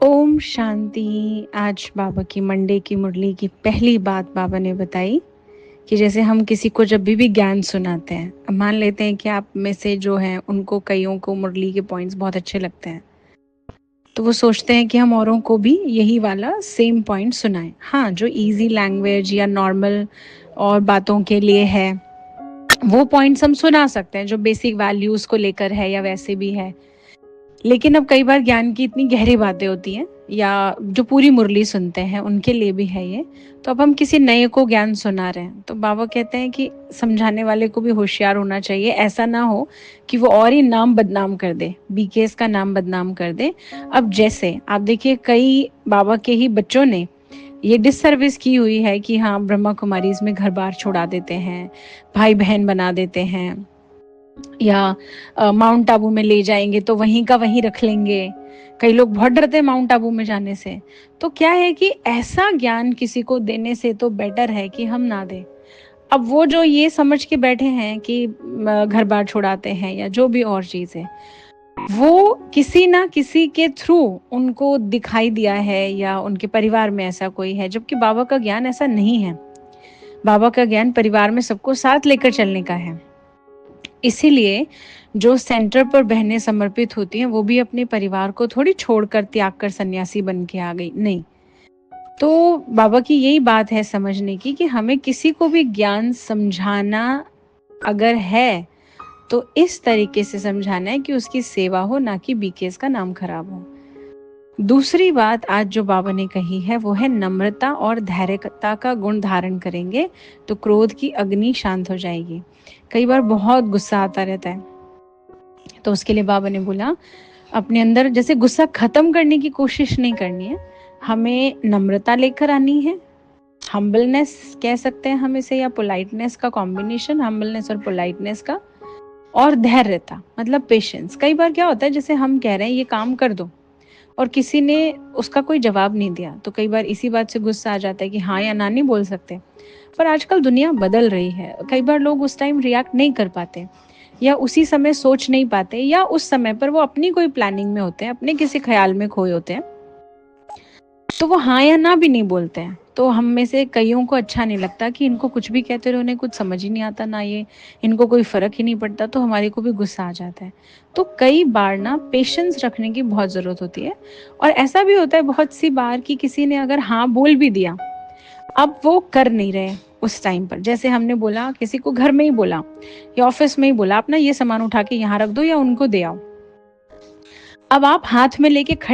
ओम शांति। आज बाबा की मंडे की मुरली की पहली बात बाबा ने बताई कि जैसे हम किसी को जब भी ज्ञान सुनाते हैं, अब मान लेते हैं कि आप में से जो हैं उनको कईयों को मुरली के पॉइंट्स बहुत अच्छे लगते हैं, तो वो सोचते हैं कि हम औरों को भी यही वाला सेम पॉइंट सुनाएं। हाँ, जो इजी लैंग्वेज या नॉर्मल और बातों के लिए है वो पॉइंट्स हम सुना सकते हैं, जो बेसिक वैल्यूज को लेकर है या वैसे भी है। लेकिन अब कई बार ज्ञान की इतनी गहरी बातें होती हैं या जो पूरी मुरली सुनते हैं उनके लिए भी है ये, तो अब हम किसी नए को ज्ञान सुना रहे हैं तो बाबा कहते हैं कि समझाने वाले को भी होशियार होना चाहिए। ऐसा ना हो कि वो और ही नाम बदनाम कर दे, बीकेएस का नाम बदनाम कर दे। अब जैसे आप देखिए, कई बाबा के ही बच्चों ने ये डिससर्विस की हुई है कि हाँ, ब्रह्मा कुमारीज में घर बार छोड़ा देते हैं, भाई बहन बना देते हैं, या माउंट आबू में ले जाएंगे तो वहीं का वहीं रख लेंगे। कई लोग बहुत डरते हैं माउंट आबू में जाने से। तो क्या है कि ऐसा ज्ञान किसी को देने से तो बेटर है कि हम ना दें। अब वो जो ये समझ के बैठे हैं कि घर बार छुड़ाते हैं या जो भी और चीज़ है, वो किसी ना किसी के थ्रू उनको दिखाई दिया है या उनके परिवार में ऐसा कोई है, जबकि बाबा का ज्ञान ऐसा नहीं है। बाबा का ज्ञान परिवार में सबको साथ लेकर चलने का है। इसीलिए जो सेंटर पर बहनें समर्पित होती हैं वो भी अपने परिवार को थोड़ी छोड़कर त्याग कर सन्यासी बन के आ गई, नहीं। तो बाबा की यही बात है समझने की कि हमें किसी को भी ज्ञान समझाना अगर है तो इस तरीके से समझाना है कि उसकी सेवा हो, ना कि बीकेएस का नाम खराब हो। दूसरी बात आज जो बाबा ने कही है वो है नम्रता और धैर्यता का गुण धारण करेंगे तो क्रोध की अग्नि शांत हो जाएगी। कई बार बहुत गुस्सा आता रहता है, तो उसके लिए बाबा ने बोला अपने अंदर जैसे गुस्सा खत्म करने की कोशिश नहीं करनी है, हमें नम्रता लेकर आनी है। हम्बलनेस कह सकते हैं हम इसे, या पोलाइटनेस का कॉम्बिनेशन, हम्बलनेस और पोलाइटनेस का। और धैर्यता मतलब पेशेंस। कई बार क्या होता है, जैसे हम कह रहे हैं ये काम कर दो और किसी ने उसका कोई जवाब नहीं दिया, तो कई बार इसी बात से गुस्सा आ जाता है कि हाँ या ना नहीं बोल सकते। पर आजकल दुनिया बदल रही है, कई बार लोग उस टाइम रिएक्ट नहीं कर पाते या उसी समय सोच नहीं पाते, या उस समय पर वो अपनी कोई प्लानिंग में होते हैं, अपने किसी ख्याल में खोए होते हैं, तो वो हाँ या ना भी नहीं बोलते हैं। तो हम में से कईयों को अच्छा नहीं लगता कि इनको कुछ भी कहते रहो, उन्हें कुछ समझ ही नहीं आता, ना ये इनको कोई फर्क ही नहीं पड़ता, तो हमारे को भी गुस्सा आ जाता है। तो कई बार ना पेशेंस रखने की बहुत ज़रूरत होती है। और ऐसा भी होता है बहुत सी बार कि किसी ने अगर हाँ बोल भी दिया, अब वो कर नहीं रहे उस टाइम पर। जैसे हमने बोला, किसी को घर में ही बोला या ऑफिस में ही बोला, आप ना ये सामान उठा के यहाँ रख दो या उनको दे आओ। अब आप हाथ में लेके